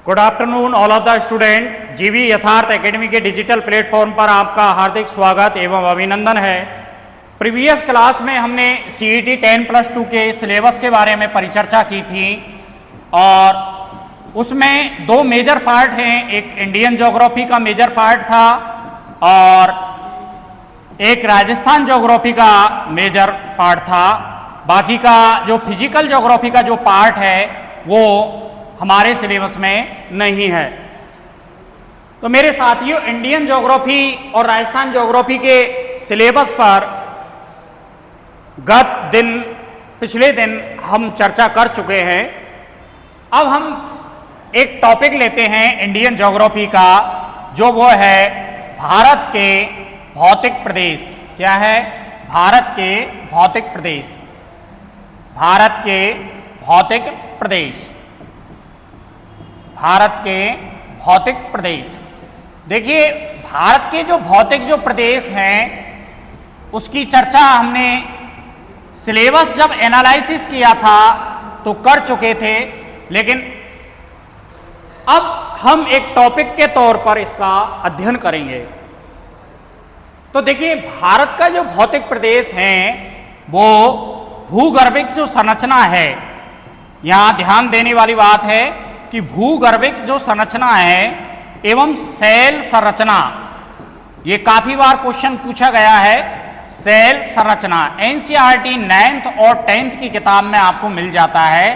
Good afternoon all of the student. जीवी यथार्थ academy के डिजिटल प्लेटफॉर्म पर आपका हार्दिक स्वागत एवं अभिनंदन है। प्रीवियस क्लास में हमने सीईटी 10+2 के सिलेबस के बारे में परिचर्चा की थी और उसमें दो मेजर पार्ट हैं। एक इंडियन ज्योग्राफी का मेजर पार्ट था और एक राजस्थान ज्योग्राफी का मेजर पार्ट था। बाकी का जो फिजिकल ज्योग्राफी का जो पार्ट है वो हमारे सिलेबस में नहीं है। तो मेरे साथियों, इंडियन ज्योग्राफी और राजस्थान ज्योग्राफी के सिलेबस पर पिछले दिन हम चर्चा कर चुके हैं। अब हम एक टॉपिक लेते हैं इंडियन ज्योग्राफी का, जो वो है भारत के भौतिक प्रदेश। क्या है? भारत के भौतिक प्रदेश। भारत के भौतिक प्रदेश। भारत के भौतिक प्रदेश। देखिए, भारत के जो भौतिक जो प्रदेश हैं उसकी चर्चा हमने सिलेबस जब एनालिसिस किया था तो कर चुके थे, लेकिन अब हम एक टॉपिक के तौर पर इसका अध्ययन करेंगे। तो देखिए, भारत का जो भौतिक प्रदेश है वो भूगर्भिक जो संरचना है, यहाँ ध्यान देने वाली बात है कि भूगर्भिक जो संरचना है एवं सेल संरचना, ये काफी बार क्वेश्चन पूछा गया है। सेल संरचना एनसीईआरटी 9th और 10th की किताब में आपको मिल जाता है।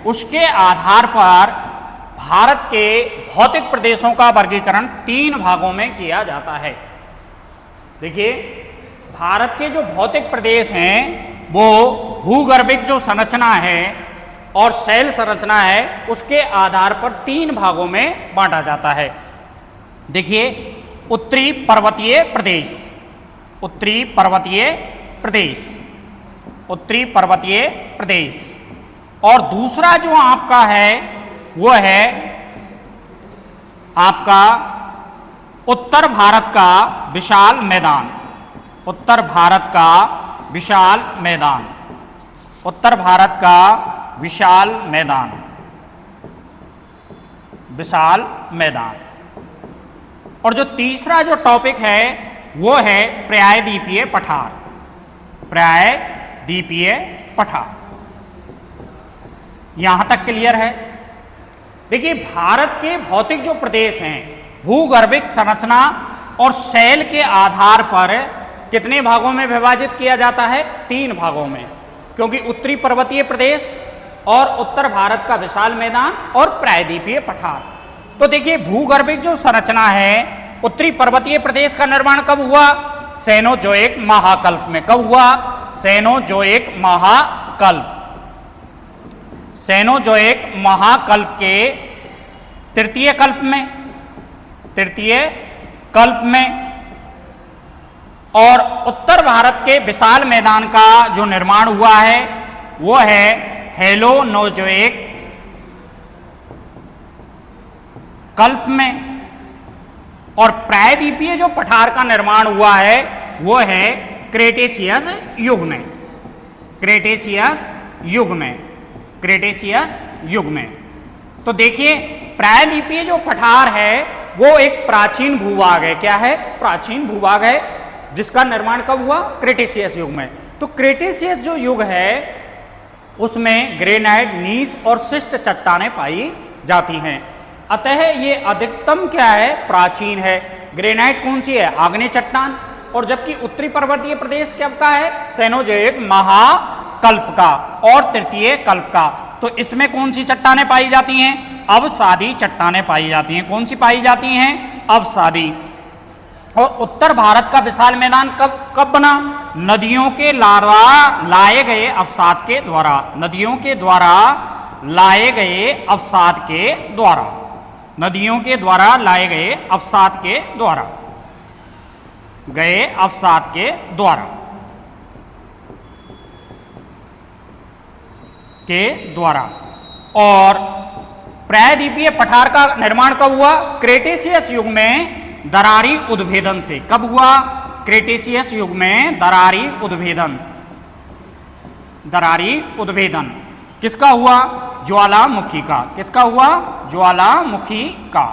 उसके आधार पर भारत के भौतिक प्रदेशों का वर्गीकरण 3 भागों में किया जाता है। देखिए, भारत के जो भौतिक प्रदेश हैं वो भूगर्भिक जो संरचना है और सेल संरचना है, उसके आधार पर 3 भागों में बांटा जाता है। देखिए, उत्तरी पर्वतीय प्रदेश, उत्तरी पर्वतीय प्रदेश, उत्तरी पर्वतीय प्रदेश। और दूसरा जो आपका है वो है आपका उत्तर भारत का विशाल मैदान। उत्तर भारत का विशाल मैदान। उत्तर भारत का विशाल मैदान। विशाल मैदान। और जो तीसरा जो टॉपिक है वो है प्रायद्वीपीय पठार। प्रायद्वीपीय पठार। यहां तक क्लियर है? देखिए, भारत के भौतिक जो प्रदेश हैं भूगर्भिक संरचना और सेल के आधार पर कितने भागों में विभाजित किया जाता है? 3 भागों में, क्योंकि उत्तरी पर्वतीय प्रदेश और उत्तर भारत का विशाल मैदान और प्रायद्वीपीय पठार। तो देखिए, भूगर्भिक जो संरचना है, उत्तरी पर्वतीय प्रदेश का निर्माण कब हुआ? सेनोजोइक महाकल्प में। कब हुआ? सेनोजोइक महाकल्प। सेनोजोइक महाकल्प के तृतीय कल्प में, तृतीय कल्प में। और उत्तर भारत के विशाल मैदान का जो निर्माण हुआ है वो है हेलोनोजोइक कल्प में। और प्रायद्वीपीय जो पठार का निर्माण हुआ है वो है क्रेटेशियस युग में। क्रेटेशियस युग में। क्रेटेशियस युग में। तो देखिए, प्रायद्वीपीय जो पठार है वो एक प्राचीन भूभाग है। क्या है? प्राचीन भूभाग है, जिसका निर्माण कब हुआ? क्रेटेशियस युग में। तो क्रेटेशियस जो युग है उसमें ग्रेनाइट, नीस और शिस्ट चट्टानें पाई जाती हैं। अतः ये अधिकतम क्या है? प्राचीन है। ग्रेनाइट कौन सी है? आग्नेय चट्टान। और जबकि उत्तरी पर्वतीय प्रदेश कब का है? सेनोजोइक महाकल्प का और तृतीय कल्प का। तो इसमें कौन सी चट्टानें पाई जाती हैं? अवसादी चट्टानें पाई जाती हैं। कौन सी पाई जाती हैं? अवसादी। और उत्तर भारत का विशाल मैदान कब बना? नदियों के लाए गए अवसाद के द्वारा। नदियों के द्वारा लाए गए अवसाद के द्वारा। नदियों के द्वारा लाए गए अवसाद के द्वारा। गए अवसाद के द्वारा। के द्वारा। और प्रायद्वीपीय पठार का निर्माण कब हुआ? क्रेटेशियस युग में दरारी उद्भेदन से। कब हुआ? क्रेटेशियस युग में दरारी उद्भेदन। दरारी उद्भेदन। किसका हुआ? ज्वालामुखी का। किसका हुआ? ज्वालामुखी का।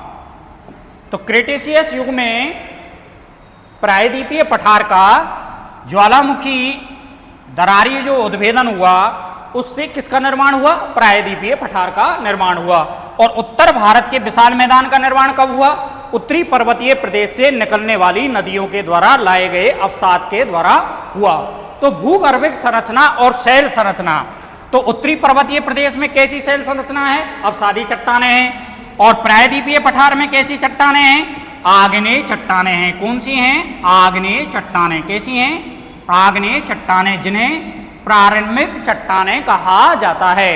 तो क्रेटेशियस युग में प्रायद्वीपीय पठार का ज्वालामुखी दरारी जो उद्भेदन हुआ उससे किसका निर्माण हुआ? प्रायद्वीपीय पठार का निर्माण हुआ। और उत्तर भारत के विशाल मैदान का निर्माण कब हुआ? उत्तरी पर्वतीय प्रदेश से निकलने वाली नदियों के द्वारा लाए गए अवसाद के द्वारा हुआ। तो भूगर्भिक संरचना और शैल संरचना, तो उत्तरी पर्वतीय प्रदेश में कैसी शैल संरचना है? अवसादी चट्टानें हैं। और प्रायद्वीपीय पठार में कैसी चट्टानें हैं? आग्नेय चट्टानें हैं। कौन सी हैं? आग्नेय चट्टानें। कैसी हैं? आग्नेय चट्टानें, जिन्हें प्रारंभिक चट्टानें कहा जाता है।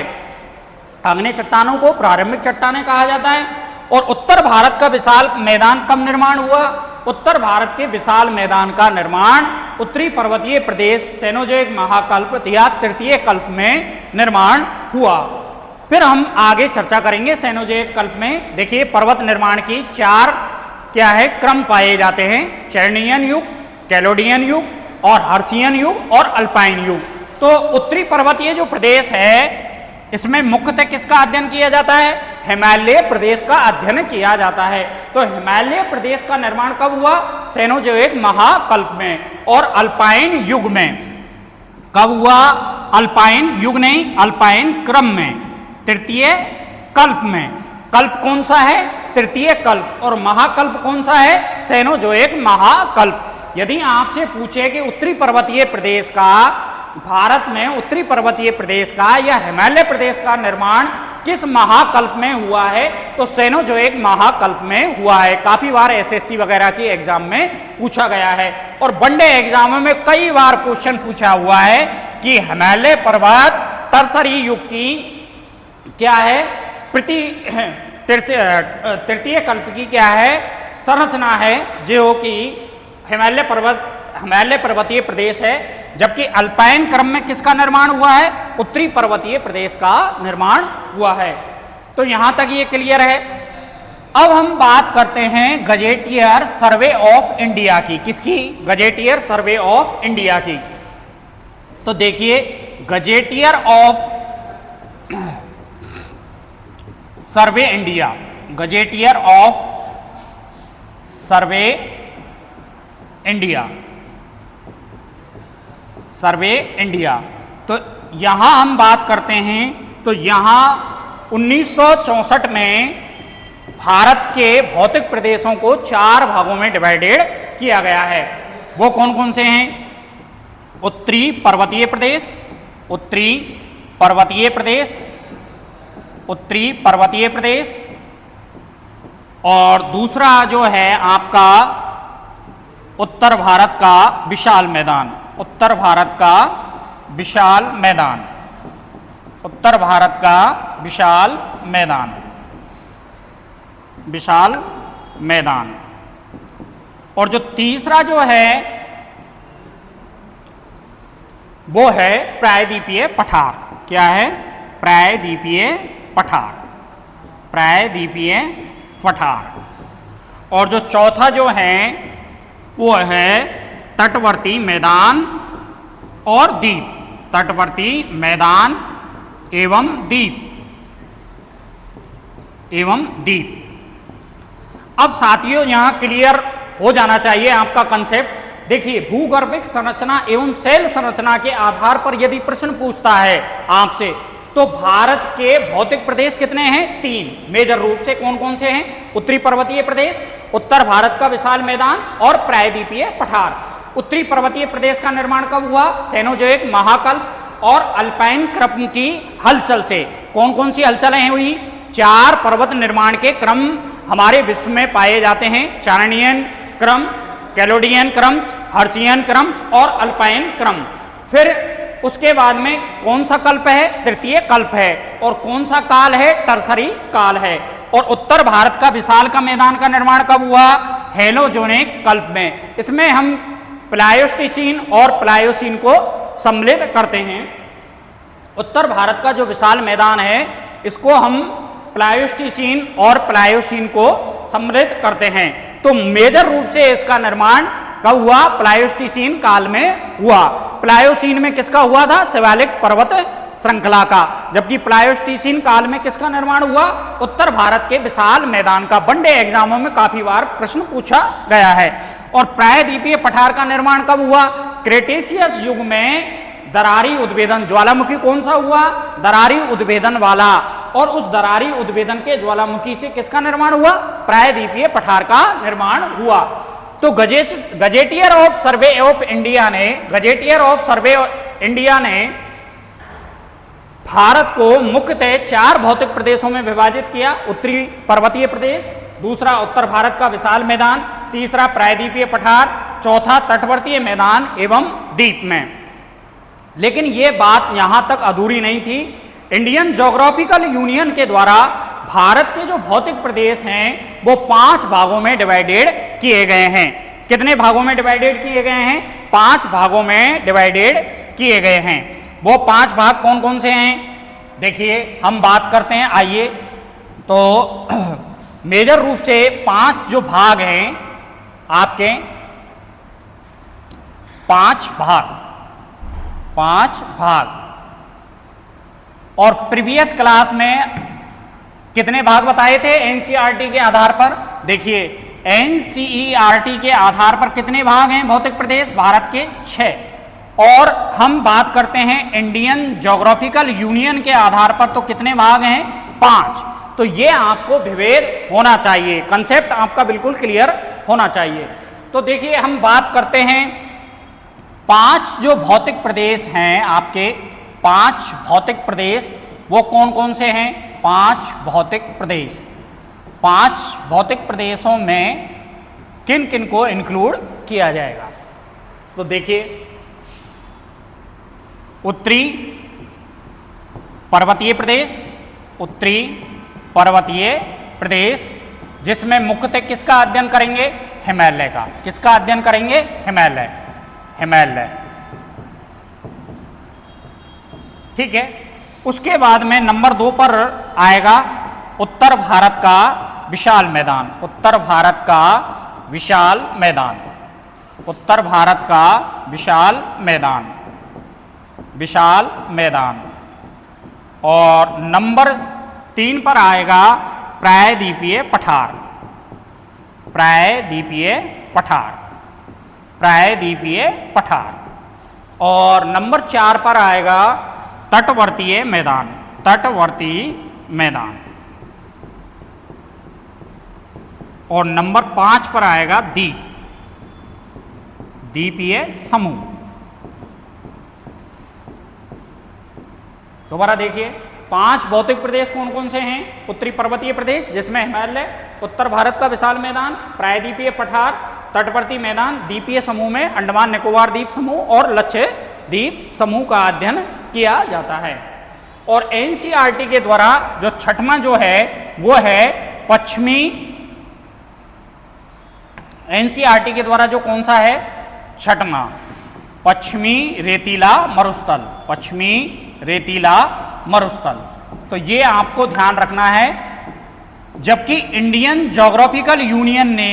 आग्नेय चट्टानों को प्रारंभिक चट्टानें कहा जाता है। और उत्तर भारत का विशाल मैदान कब निर्माण हुआ? उत्तर भारत के विशाल मैदान का निर्माण उत्तरी पर्वतीय प्रदेश सेनोजोइक महाकल्प या तृतीय कल्प में निर्माण हुआ। फिर हम आगे चर्चा करेंगे सेनोजोइक कल्प में। देखिए पर्वत निर्माण की 4 क्या है क्रम पाए जाते हैं: चैरनियन युग, कैलोडियन युग और हर्षियन युग और अल्पाइन युग। तो उत्तरी पर्वतीय जो प्रदेश है इसमें मुख्यतः किसका अध्ययन किया जाता है? हिमालय प्रदेश का अध्ययन किया जाता है। तो हिमालय प्रदेश का निर्माण कब हुआ? सेनोजोइक महाकल्प में। और अल्पाइन युग में कब हुआ? अल्पाइन युग नहीं, अल्पाइन क्रम में, तृतीय कल्प में। कल्प कौन सा है? तृतीय कल्प। और महाकल्प कौन सा है? सेनोजोइक महाकल्प। यदि आपसे पूछे कि उत्तरी पर्वतीय प्रदेश का, भारत में उत्तरी पर्वतीय प्रदेश का या हिमालय प्रदेश का निर्माण किस महाकल्प में हुआ है, तो सेनोजोइक महाकल्प में हुआ है। काफी बार एसएससी वगैरह की एग्जाम में पूछा गया है और वनडे एग्जाम में कई बार क्वेश्चन पूछा हुआ है कि हिमालय पर्वत टर्सरी युग की क्या है, तृतीय कल्प की क्या है संरचना है, जो कि हिमालय पर्वतीय प्रदेश है। जबकि अल्पाइन क्रम में किसका निर्माण हुआ है? उत्तरी पर्वतीय प्रदेश का निर्माण हुआ है। तो यहां तक ये क्लियर है। अब हम बात करते हैं गजेटियर सर्वे ऑफ इंडिया की। किसकी? गजेटियर सर्वे ऑफ इंडिया की। तो देखिए gazetteer of survey India, gazetteer of survey India, survey India. तो यहां हम बात करते हैं तो यहां 1964 में भारत के भौतिक प्रदेशों को 4 भागों में डिवाइडेड किया गया है। वो कौन कौन से हैं? उत्तरी पर्वतीय प्रदेश, उत्तरी पर्वतीय प्रदेश, उत्तरी पर्वतीय प्रदेश, और दूसरा जो है आपका उत्तर भारत का विशाल मैदान, उत्तर भारत का विशाल मैदान, उत्तर भारत का विशाल मैदान, विशाल मैदान। और जो तीसरा जो है वो है प्रायद्वीपीय पठार। क्या है? प्रायद्वीपीय पठार, प्रायद्वीपीय पठार। और जो चौथा जो है वो है तटवर्ती मैदान और द्वीप, तटवर्ती मैदान एवं द्वीप, एवं द्वीप। अब साथियों यहां क्लियर हो जाना चाहिए आपका कंसेप्ट। देखिए भूगर्भिक संरचना एवं शैल संरचना के आधार पर यदि प्रश्न पूछता है आपसे, तो भारत के भौतिक प्रदेश कितने हैं? 3 मेजर रूप से। कौन कौन से हैं? उत्तरी पर्वतीय प्रदेश, उत्तर भारत का विशाल मैदान और प्रायद्वीपीय पठार। उत्तरी पर्वतीय प्रदेश का निर्माण कब हुआ? सेनोजोइक महाकल्प और अल्पाइन क्रम की हलचल से। कौन कौन सी हलचलें हुई? 4 पर्वत निर्माण के क्रम हमारे विश्व में पाए जाते हैं: चारनियन क्रम, कैलोडियन क्रम, हर्षियन क्रम और अल्पाइन क्रम। फिर उसके बाद में कौन सा कल्प है? तृतीय कल्प है। और कौन सा काल है? टर्सरी काल है। और उत्तर भारत का विशाल का मैदान का निर्माण कब हुआ? हेलोजोनिक कल्प में। इसमें हम प्लायोस्टीसीन और प्लायोसीन को सम्मिलित करते हैं। उत्तर भारत का जो विशाल मैदान है इसको हम प्लायोस्टीसीन और प्लायोसीन को सम्मिलित करते हैं। तो मेजर रूप से इसका निर्माण कब हुआ? प्लायोस्टीसीन काल में हुआ। प्लायोसीन में किसका हुआ था? शिवालिक पर्वत श्रृंखला का, जबकि प्लायोस्टीसीन काल में किसका निर्माण हुआ? उत्तर भारत के विशाल मैदान का। वनडे एग्जामों में काफी बार प्रश्न पूछा गया है। और प्रायद्वीपीय पठार का निर्माण कब हुआ? क्रेटेशियस युग में दरारी उद्भेदन ज्वालामुखी कौन सा हुआ? दरारी उद्भेदन वाला। और उस दरारी उद्भेदन के ज्वालामुखी से किसका निर्माण हुआ? प्रायद्वीपीय पठार का निर्माण हुआ। तो gazetteer of survey of India ने भारत को मुख्यतः 4 भौतिक प्रदेशों में विभाजित किया। उत्तरी पर्वतीय प्रदेश, दूसरा उत्तर भारत का विशाल मैदान, तीसरा प्रायद्वीपीय पठार, चौथा तटवर्तीय मैदान एवं द्वीप में। लेकिन ये बात यहां तक अधूरी नहीं थी। इंडियन ज्योग्राफिकल यूनियन के द्वारा भारत के जो भौतिक प्रदेश हैं वो 5 भागों में डिवाइडेड किए गए हैं। कितने भागों में डिवाइडेड किए गए हैं? 5 भागों में डिवाइडेड किए गए हैं। वो 5 भाग कौन कौन से हैं? देखिए हम बात करते हैं, आइए। तो मेजर रूप से 5 जो भाग हैं आपके, 5 भाग। और प्रीवियस क्लास में कितने भाग बताए थे एनसीईआरटी के आधार पर? देखिए एनसीईआरटी के आधार पर कितने भाग हैं भौतिक प्रदेश? भारत के 6। और हम बात करते हैं इंडियन ज्योग्राफिकल यूनियन के आधार पर तो कितने भाग हैं? 5। तो ये आपको विभेद होना चाहिए, कंसेप्ट आपका बिल्कुल क्लियर होना चाहिए। तो देखिए हम बात करते हैं 5 जो भौतिक प्रदेश हैं आपके, 5 भौतिक प्रदेश वो कौन कौन से हैं? 5 भौतिक प्रदेश। 5 भौतिक प्रदेशों में किन किन को इंक्लूड किया जाएगा? तो देखिए उत्तरी पर्वतीय प्रदेश, उत्तरी पर्वतीय प्रदेश जिसमें मुख्यतः किसका अध्ययन करेंगे? हिमालय का। किसका अध्ययन करेंगे? हिमालय। ठीक है। उसके बाद में नंबर 2 पर आएगा उत्तर भारत का विशाल मैदान। उत्तर भारत का विशाल मैदान। उत्तर भारत का विशाल मैदान। विशाल मैदान। और नंबर 3 पर आएगा प्रायद्वीपीय पठार। प्रायद्वीपीय पठार। प्रायद्वीपीय पठार। और नंबर 4 पर आएगा तटवर्तीय मैदान। तटवर्ती मैदान। और नंबर 5 पर आएगा द्वीप। द्वीपीय समूह। दोबारा देखिए 5 भौतिक प्रदेश कौन कौन से हैं? उत्तरी पर्वतीय प्रदेश जिसमें हिमालय, उत्तर भारत का विशाल मैदान, प्रायद्वीपीय पठार, तटवर्ती मैदान, द्वीपीय समूह में अंडमान निकोबार द्वीप समूह और लक्षद्वीप समूह का अध्ययन किया जाता है। और एनसीईआरटी के द्वारा जो 6वां जो है वो है पश्चिमी, एनसीईआरटी के द्वारा जो कौन सा है? 6वां पश्चिमी रेतीला मरुस्थल। पश्चिमी रेतीला मरुस्थल। तो ये आपको ध्यान रखना है। जबकि इंडियन ज्योग्राफिकल यूनियन ने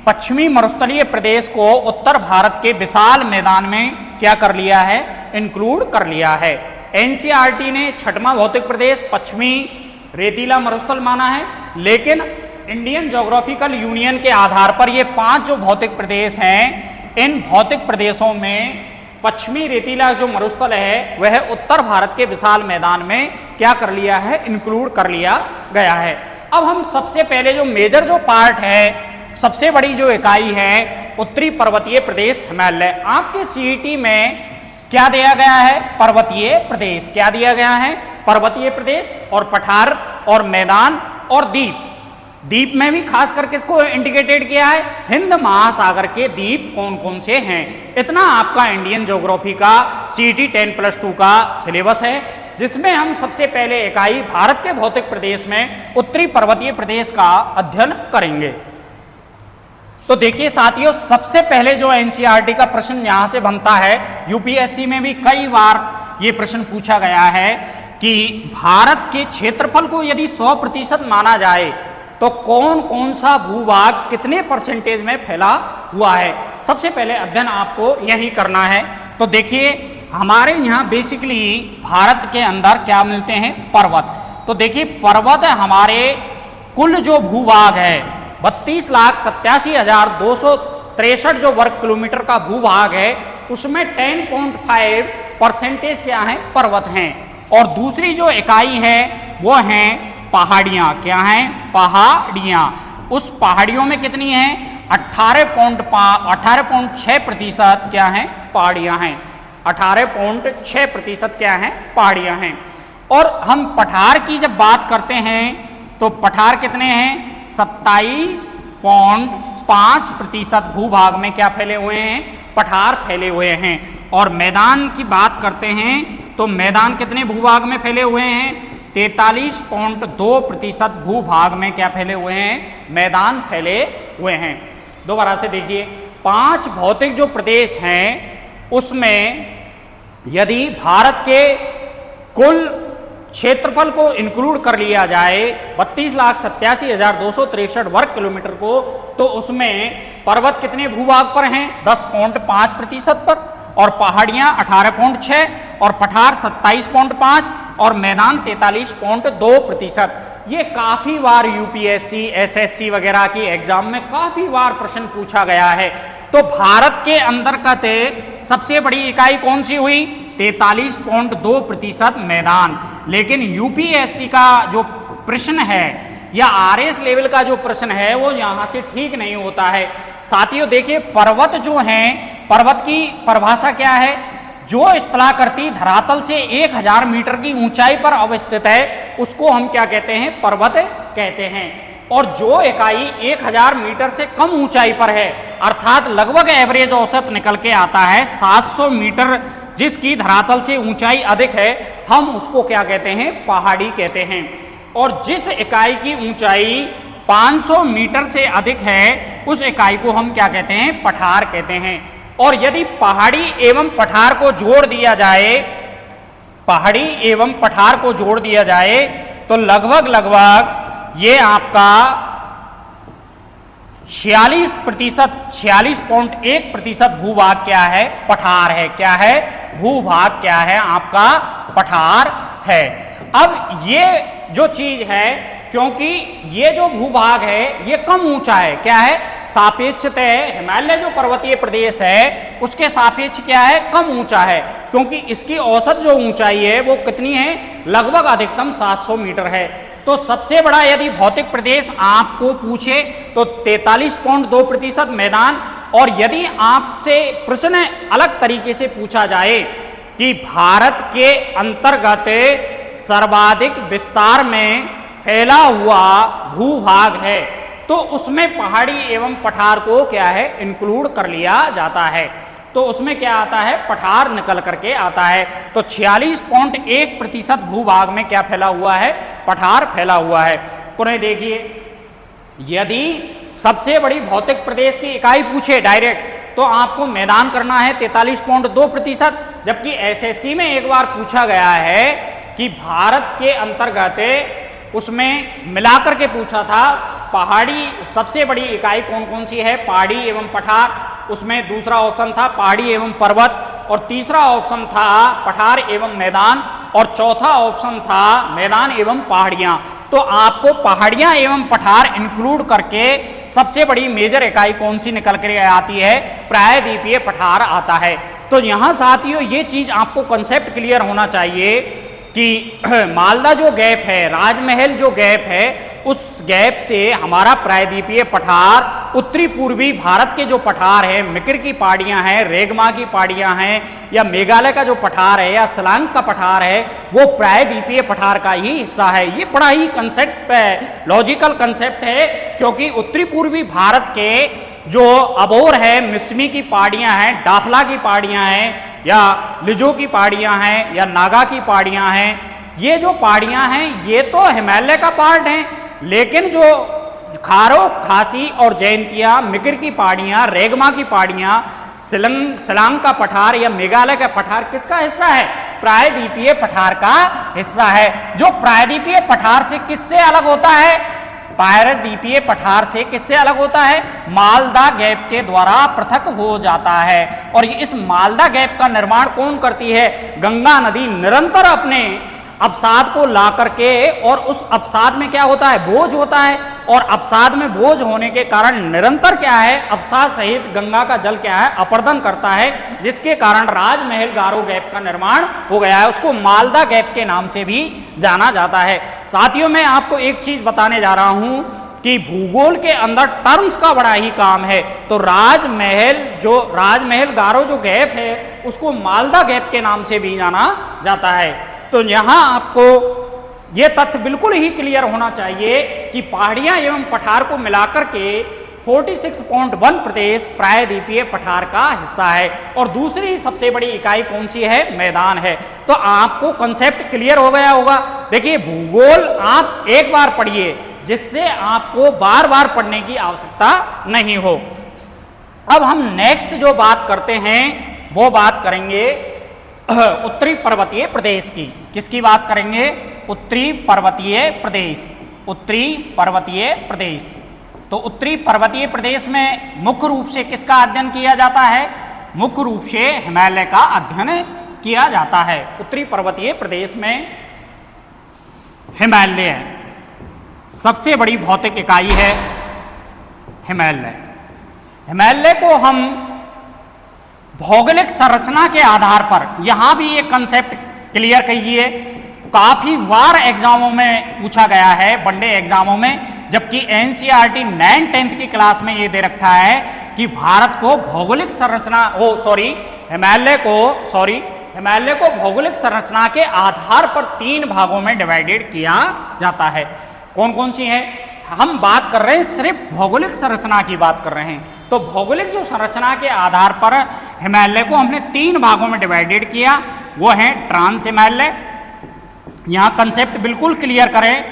पश्चिमी मरुस्थलीय प्रदेश को उत्तर भारत के विशाल मैदान में क्या कर लिया है? इंक्लूड कर लिया है। एनसीईआरटी ने 6वां भौतिक प्रदेश पश्चिमी रेतीला मरुस्थल माना है, लेकिन इंडियन ज्योग्राफिकल यूनियन के आधार पर ये 5 जो भौतिक प्रदेश हैं, इन भौतिक प्रदेशों में पश्चिमी रेतीला जो मरुस्थल है वह उत्तर भारत के विशाल मैदान में क्या कर लिया है? इंक्लूड कर लिया गया है। अब हम सबसे पहले जो मेजर जो पार्ट है, सबसे बड़ी जो इकाई है उत्तरी पर्वतीय प्रदेश हिमालय। आपके सीईटी में क्या दिया गया है? पर्वतीय प्रदेश। क्या दिया गया है? पर्वतीय प्रदेश और पठार और मैदान और द्वीप। द्वीप में भी खास कर किसको इंडिकेटेड किया है? हिंद महासागर के द्वीप कौन कौन से हैं। इतना आपका इंडियन ज्योग्राफी का सीईटी 10+2 का सिलेबस है, जिसमें हम सबसे पहले इकाई भारत के भौतिक प्रदेश में उत्तरी पर्वतीय प्रदेश का अध्ययन करेंगे। तो देखिए साथियों, सबसे पहले जो एनसीईआरटी का प्रश्न यहां से बनता है, यूपीएससी में भी कई बार ये प्रश्न पूछा गया है कि भारत के क्षेत्रफल को यदि 100% माना जाए तो कौन कौन सा भूभाग कितने परसेंटेज में फैला हुआ है। सबसे पहले अध्ययन आपको यही करना है। तो देखिए हमारे यहाँ बेसिकली भारत के अंदर क्या मिलते हैं, पर्वत। तो देखिए पर्वत हमारे कुल जो भूभाग है 32,87,263 जो वर्ग किलोमीटर का भूभाग है उसमें 10.5% क्या है, पर्वत हैं। और दूसरी जो इकाई है वो हैं पहाड़ियाँ। क्या हैं, पहाड़ियाँ। उस पहाड़ियों में कितनी हैं, 18.6% क्या हैं, पहाड़ियाँ हैं। 18.6% क्या हैं, पहाड़ियाँ हैं। और हम पठार की जब बात करते हैं तो पठार कितने हैं, 27.5% भूभाग में क्या फैले हुए हैं, पठार फैले हुए हैं। और मैदान की बात करते हैं तो मैदान कितने भूभाग में फैले हुए हैं, 43.2% भूभाग में क्या फैले हुए हैं, मैदान फैले हुए हैं। दोबारा से देखिए 5 भौतिक जो प्रदेश हैं उसमें यदि भारत के कुल क्षेत्रफल को इंक्लूड कर लिया जाए 32,87,263 वर्ग किलोमीटर को, तो उसमें पर्वत कितने भूभाग पर हैं, 10.5% पर, और पहाड़ियां 18.6 और पठार 27.5 और मैदान 43.2%। ये काफी बार यूपीएससी, एसएससी वगैरह की एग्जाम में काफी बार प्रश्न पूछा गया है। तो भारत के अंतर्गत सबसे बड़ी इकाई कौन सी हुई, 43.2% मैदान। लेकिन यूपीएससी का जो प्रश्न है या आरएस लेवल का जो प्रश्न है वो यहाँ से ठीक नहीं होता है। साथियों देखिए पर्वत जो हैं, पर्वत की परिभाषा क्या है, जो स्थलाकृति धरातल से 1000 मीटर की ऊंचाई पर अवस्थित है उसको हम क्या कहते हैं, पर्वत कहते हैं। और जो इकाई 1000 मीटर से कम ऊंचाई पर है अर्थात लगभग एवरेज औसत निकल के आता है 700 मीटर, जिसकी धरातल से ऊंचाई अधिक है, हम उसको क्या कहते हैं, पहाड़ी कहते हैं। और जिस इकाई की ऊंचाई 500 मीटर से अधिक है उस इकाई को हम क्या कहते हैं, पठार कहते हैं। और यदि पहाड़ी एवं पठार को जोड़ दिया जाए, पहाड़ी एवं पठार को जोड़ दिया जाए तो लगभग ये आपका 46.1% भूभाग क्या है, पठार है। क्या है, भूभाग क्या है, आपका पठार है। अब ये जो चीज है, क्योंकि ये जो भूभाग है ये कम ऊंचा है, क्या है, सापेक्षतः हिमालय जो पर्वतीय प्रदेश है उसके सापेक्ष क्या है, कम ऊंचा है, क्योंकि इसकी औसत जो ऊंचाई है वो कितनी है, लगभग अधिकतम 700 मीटर है। तो सबसे बड़ा यदि भौतिक प्रदेश आपको पूछे तो 43.2% मैदान। और यदि आपसे प्रश्न अलग तरीके से पूछा जाए कि भारत के अंतर्गत सर्वाधिक विस्तार में फैला हुआ भूभाग है तो उसमें पहाड़ी एवं पठार को क्या है, इंक्लूड कर लिया जाता है। तो उसमें क्या आता है, पठार निकल करके आता है। तो 46.1% भूभाग में क्या फैला हुआ है, पठार फैला हुआ है। पुनः देखिए यदि सबसे बड़ी भौतिक प्रदेश की इकाई पूछे डायरेक्ट तो आपको मैदान करना है 43.2%, जबकि एसएससी में एक बार पूछा गया है कि भारत के अंतर्गत उसमें मिलाकर के पूछा था पहाड़ी सबसे बड़ी इकाई कौन कौन सी है, पहाड़ी एवं पठार। उसमें दूसरा ऑप्शन था पहाड़ी एवं पर्वत, और तीसरा ऑप्शन था पठार एवं मैदान, और चौथा ऑप्शन था मैदान एवं पहाड़ियां। तो आपको पहाड़ियां एवं पठार इंक्लूड करके सबसे बड़ी मेजर इकाई कौन सी निकल कर आती है, प्रायद्वीपीय पठार आता है। तो यहाँ साथियों ये चीज आपको कंसेप्ट क्लियर होना चाहिए कि मालदा जो गैप है, राजमहल जो गैप है, उस गैप से हमारा प्रायद्वीपीय पठार, उत्तरी पूर्वी भारत के जो पठार है, मिकिर की पहाड़ियां हैं, रेगमा की पहाड़ियां हैं, या मेघालय का जो पठार है या शिलांग का पठार है, वो प्रायद्वीपीय पठार का ही हिस्सा है। ये बड़ा ही कंसेप्ट है, लॉजिकल कंसेप्ट है, क्योंकि उत्तरी पूर्वी भारत के जो अबोर है, मिसमी की पहाड़ियां हैं, डाफला की पहाड़ियां हैं, या लिजो की पहाड़ियां हैं, या नागा की पहाड़ियां हैं, ये जो पहाड़ियां हैं ये तो हिमालय का पार्ट हैं, लेकिन जो खारो, खासी और जयंतिया, मिकिर की पहाड़ियां, रेगमा की पहाड़ियां, शिलांग का पठार या मेघालय का पठार किसका हिस्सा है, प्रायद्वीपीय पठार का हिस्सा है। जो प्रायद्वीपीय पठार से किससे अलग होता है, प्रायद्वीपीय पठार से किससे अलग होता है? मालदा गैप के द्वारा पृथक हो जाता है। और इस मालदा गैप का निर्माण कौन करती है? गंगा नदी निरंतर अपने अवसाद को ला करके, और उस अवसाद में क्या होता है? बोझ होता है, और अवसाद में बोझ होने के कारण निरंतर क्या है? अवसाद सहित गंगा का जल क्या है? अपर्दन करता है, जिसके कारण राजमहल गारो गैप का निर्माण हो गया है। उसको मालदा गैप के नाम से भी जाना जाता है। साथियों, मैं आपको एक चीज बताने जा रहा हूं कि भूगोल के अंदर टर्म्स का बड़ा ही काम है। तो राजमहल गारो जो गैप है उसको मालदा गैप के नाम से भी जाना जाता है। तो यहां आपको यह तथ्य बिल्कुल ही क्लियर होना चाहिए कि पहाड़ियां एवं पठार को मिलाकर के 46.1 प्रदेश प्रायद्वीपीय पठार का हिस्सा है। और दूसरी सबसे बड़ी इकाई कौन सी है? मैदान है। तो आपको कंसेप्ट क्लियर हो गया होगा। देखिए, भूगोल आप एक बार पढ़िए, जिससे आपको बार बार पढ़ने की आवश्यकता नहीं हो। अब हम नेक्स्ट जो बात करते हैं वो बात करेंगे उत्तरी पर्वतीय प्रदेश की। किसकी बात करेंगे? उत्तरी पर्वतीय प्रदेश। उत्तरी पर्वतीय प्रदेश। तो उत्तरी पर्वतीय प्रदेश में मुख्य रूप से किसका अध्ययन किया जाता है? मुख्य रूप से हिमालय का अध्ययन किया जाता है। उत्तरी पर्वतीय प्रदेश में हिमालय सबसे बड़ी भौतिक इकाई है। हिमालय को हम भौगोलिक संरचना के आधार पर, यहां भी एक कंसेप्ट क्लियर कीजिए, काफी बार एग्जामों में पूछा गया है, वनडे एग्जामों में, जबकि एनसीईआरटी 9th-10th की क्लास में ये दे रखा है कि भारत को भौगोलिक संरचना हिमालय को भौगोलिक संरचना के आधार पर 3 भागों में डिवाइडेड किया जाता है। कौन कौन सी है? हम बात कर रहे हैं सिर्फ भौगोलिक संरचना की बात कर रहे हैं। तो भौगोलिक जो संरचना के आधार पर हिमालय को हमने 3 भागों में डिवाइडेड किया, वो है ट्रांस हिमालय। यहां कंसेप्ट बिल्कुल क्लियर करें,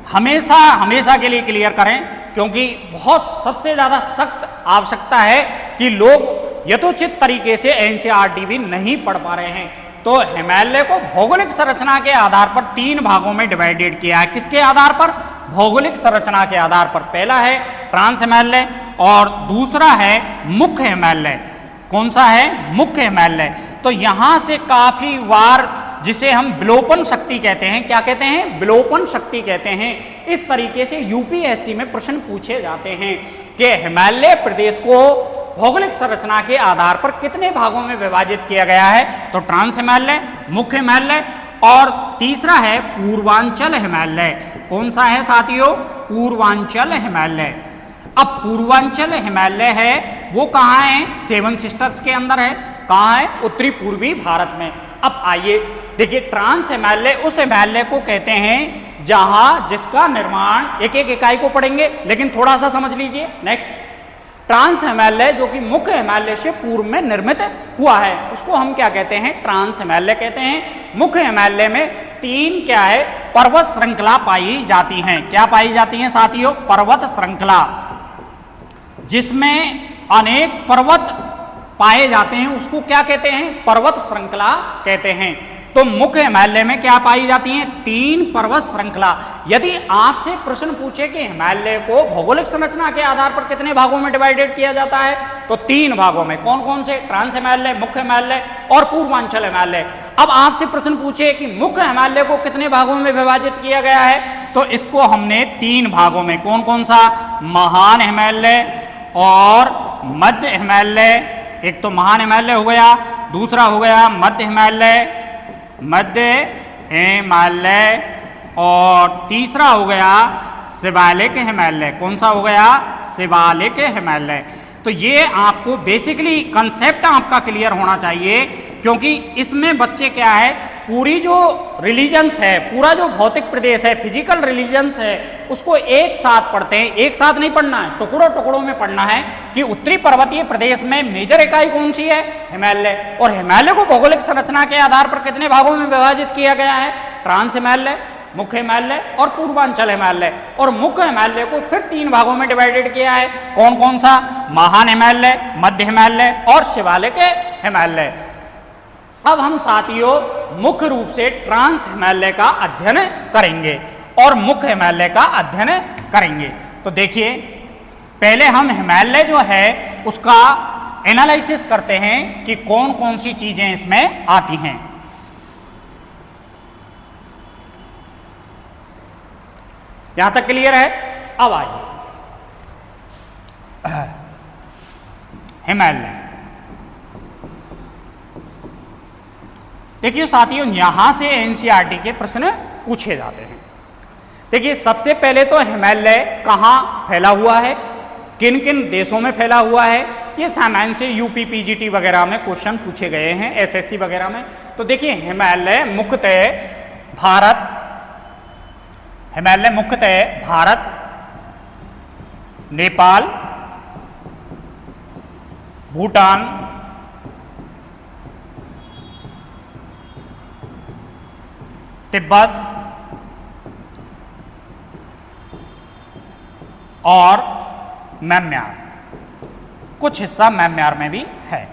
हमेशा के लिए क्लियर करें, क्योंकि बहुत सबसे ज्यादा सख्त आवश्यकता है कि लोग यथोचित तरीके से एनसीईआरटी भी नहीं पढ़ पा रहे हैं। तो हिमालय को भौगोलिक संरचना के आधार पर 3 भागों में डिवाइडेड किया है। किसके आधार पर? भौगोलिक संरचना के आधार पर। पहला है ट्रांस हिमालय और दूसरा है मुख्य हिमालय। कौन सा है? मुख्य हिमालय। तो यहां से काफी बार, जिसे हम विलोपन शक्ति कहते हैं, क्या कहते हैं? विलोपन शक्ति कहते हैं। इस तरीके से यूपीएससी में प्रश्न पूछे जाते हैं कि हिमालय प्रदेश को भौगोलिक संरचना के आधार पर कितने भागों में विभाजित किया गया है? तो ट्रांस हिमालय, मुख्य हिमालय, और तीसरा है पूर्वांचल हिमालय। कौन सा है साथियों? पूर्वांचल हिमालय। अब पूर्वांचल हिमालय है वो कहाँ है? 7 सिस्टर्स के अंदर है। कहाँ है? उत्तरी पूर्वी भारत में। अब आइए देखिए, ट्रांस हिमालय उस हिमालय को कहते हैं जहां जिसका निर्माण, एक एक इकाई को पढ़ेंगे लेकिन थोड़ा सा समझ लीजिए। नेक्स्ट, ट्रांस हिमालय जो कि मुख्य हिमालय से पूर्व में निर्मित हुआ है, उसको हम क्या कहते हैं? ट्रांस हिमालय कहते हैं। मुख्य हिमालय में 3 क्या है? पर्वत श्रृंखला पाई जाती हैं। क्या पाई जाती हैं साथियों? पर्वत श्रृंखला, जिसमें अनेक पर्वत पाए जाते हैं, उसको क्या कहते हैं? पर्वत श्रृंखला कहते हैं। तो मुख्य हिमालय में क्या पाई जाती हैं? 3 पर्वत श्रृंखला। यदि आपसे प्रश्न पूछे कि हिमालय को भौगोलिक संरचना के आधार पर कितने भागों में डिवाइडेड किया जाता है, तो 3 भागों में। कौन कौन से? ट्रांस हिमालय, मुख्य हिमालय और पूर्वांचल हिमालय। अब आपसे प्रश्न पूछे कि मुख्य हिमालय को कितने भागों में विभाजित किया गया है, तो इसको हमने 3 भागों में। कौन कौन सा? महान हिमालय और मध्य हिमालय। एक तो महान हिमालय हो गया, दूसरा हो गया मध्य हिमालय, और तीसरा हो गया शिवालिक हिमालय। कौन सा हो गया? शिवालिक हिमालय। तो ये आपको बेसिकली कंसेप्ट आपका क्लियर होना चाहिए, क्योंकि इसमें बच्चे क्या है, पूरी जो रिलीजन्स है, पूरा जो भौतिक प्रदेश है, फिजिकल रिलीजन्स है, उसको एक साथ पढ़ते हैं। एक साथ नहीं पढ़ना है, टुकड़ों टुकड़ों में पढ़ना है कि उत्तरी पर्वतीय प्रदेश में मेजर इकाई कौन सी है? हिमालय। और हिमालय को भौगोलिक संरचना के आधार पर कितने भागों में विभाजित किया गया है? ट्रांस हिमालय, मुख्य हिमालय और पूर्वांचल हिमालय। और मुख्य हिमालय को फिर 3 भागों में डिवाइडेड किया है। कौन कौन सा? महान हिमालय, मध्य हिमालय और शिवालिक हिमालय। अब हम साथियों मुख्य रूप से ट्रांस हिमालय का अध्ययन करेंगे। और मुख्य हिमालय का अध्ययन करेंगे। तो देखिए पहले हम हिमालय जो है उसका एनालिसिस करते हैं कि कौन कौन सी चीजें इसमें आती हैं। यहां तक क्लियर है? अब आइए हिमालय। देखिए साथियों यहां से एनसीईआरटी के प्रश्न पूछे जाते हैं। देखिए सबसे पहले तो हिमालय कहाँ फैला हुआ है, किन किन देशों में फैला हुआ है, ये सामान्य से यूपी पीजीटी वगैरह में क्वेश्चन पूछे गए हैं, एसएससी वगैरह में। तो देखिए हिमालय मुख्यतः भारत, नेपाल, भूटान, तिब्बत और म्यांमार, कुछ हिस्सा म्यांमार में भी है।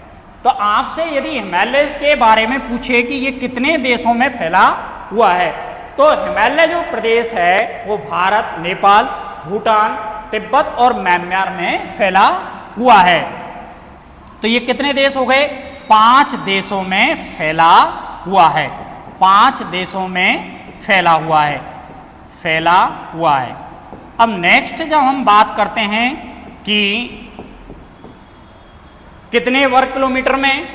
तो आपसे यदि हिमालय के बारे में पूछे कि ये कितने देशों में फैला हुआ है, तो हिमालय जो प्रदेश है वो भारत, नेपाल, भूटान, तिब्बत और म्यांमार में फैला हुआ है। तो ये कितने देश हो गए? 5 देशों में फैला हुआ है, 5 देशों में फैला हुआ है। अब नेक्स्ट जब हम बात करते हैं कि कितने वर्ग किलोमीटर में,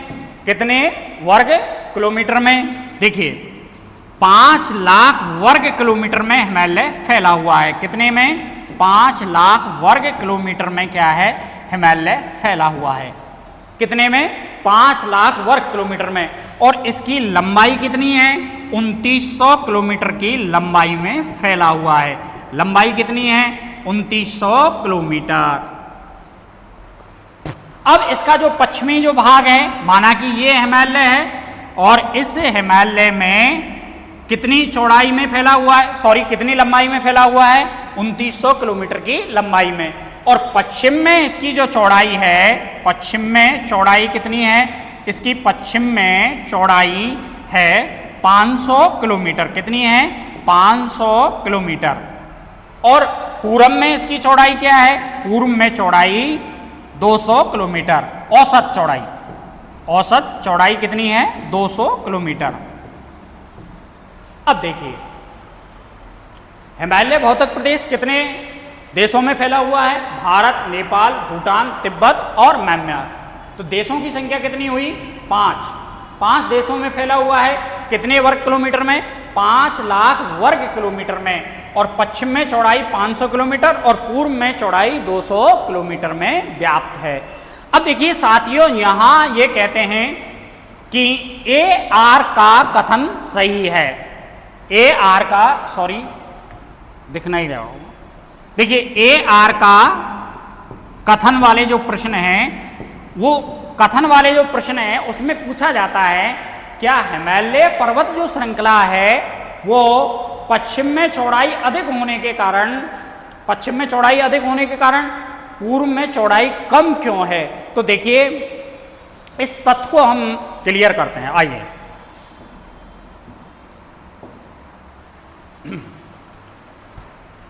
देखिए 5 लाख वर्ग किलोमीटर में हिमालय फैला हुआ है। कितने में? 5 लाख वर्ग किलोमीटर में क्या है? हिमालय फैला हुआ है। कितने में? 5 लाख वर्ग किलोमीटर में। और इसकी लंबाई कितनी है? 2900 किलोमीटर की लंबाई में फैला हुआ है। लंबाई कितनी है? 2900 किलोमीटर। अब इसका जो पश्चिमी जो भाग है, माना कि ये हिमालय है और इस हिमालय में कितनी चौड़ाई में फैला हुआ है, कितनी लंबाई में फैला हुआ है? 2900 किलोमीटर की लंबाई में। और पश्चिम में इसकी जो चौड़ाई है, पश्चिम में चौड़ाई कितनी है? इसकी पश्चिम में चौड़ाई है 500 किलोमीटर। कितनी है? 500 किलोमीटर। और पूरब में इसकी चौड़ाई क्या है? पूर्व में चौड़ाई 200 किलोमीटर। औसत चौड़ाई कितनी है? 200 किलोमीटर। अब देखिए हिमालय भौतिक प्रदेश कितने देशों में फैला हुआ है? भारत, नेपाल, भूटान, तिब्बत और म्यांमार। तो देशों की संख्या कितनी हुई? 5 देशों में फैला हुआ है। कितने वर्ग किलोमीटर में? 5 लाख वर्ग किलोमीटर में। और पश्चिम में चौड़ाई 500 किलोमीटर और पूर्व में चौड़ाई 200 किलोमीटर में व्याप्त है। अब देखिए साथियों यहां ये कहते हैं कि AR का कथन सही है। AR का दिख नहीं रहा होगा। देखिए AR का कथन वाले जो प्रश्न हैं, वो कथन वाले जो प्रश्न हैं उसमें पूछा जाता है क्या हिमालय पर्वत जो श्रृंखला है वो पश्चिम में चौड़ाई अधिक होने के कारण पूर्व में चौड़ाई कम क्यों है? तो देखिए इस तथ्य को हम क्लियर करते हैं। आइए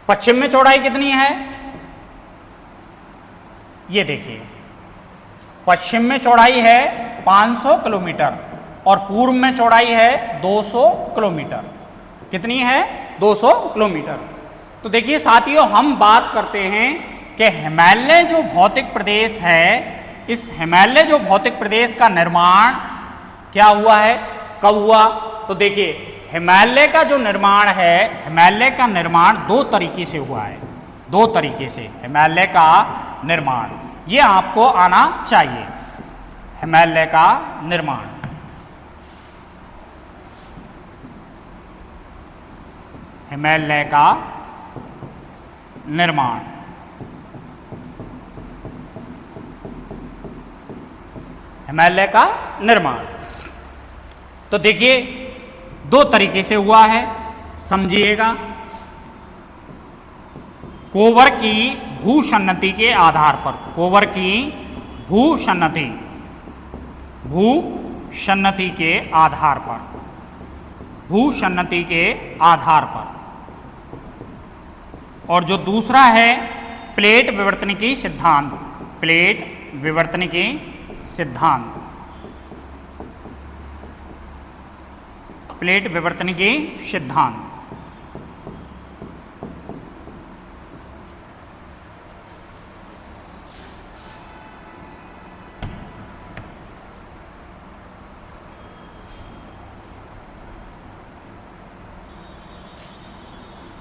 पश्चिम में चौड़ाई कितनी है? ये देखिए पश्चिम में चौड़ाई है 500 किलोमीटर और पूर्व में चौड़ाई है 200 किलोमीटर। कितनी है? 200 किलोमीटर। तो देखिए साथियों हम बात करते हैं कि हिमालय जो भौतिक प्रदेश है, इस हिमालय जो भौतिक प्रदेश का निर्माण क्या हुआ है, कब हुआ? तो देखिए हिमालय का जो निर्माण है, हिमालय का निर्माण 2 तरीके से हुआ है। 2 तरीके से हिमालय का निर्माण, ये आपको आना चाहिए। हिमालय का निर्माण हिमालय का निर्माण हिमालय का निर्माण तो देखिए 2 तरीके से हुआ है, समझिएगा। कोवर की भूसन्नति के आधार पर, कोवर की भूसन्नति के आधार पर, भूसन्नति के आधार पर और जो दूसरा है प्लेट विवर्तनिकी सिद्धांत, प्लेट विवर्तनिकी सिद्धांत, प्लेट विवर्तनिकी सिद्धांत।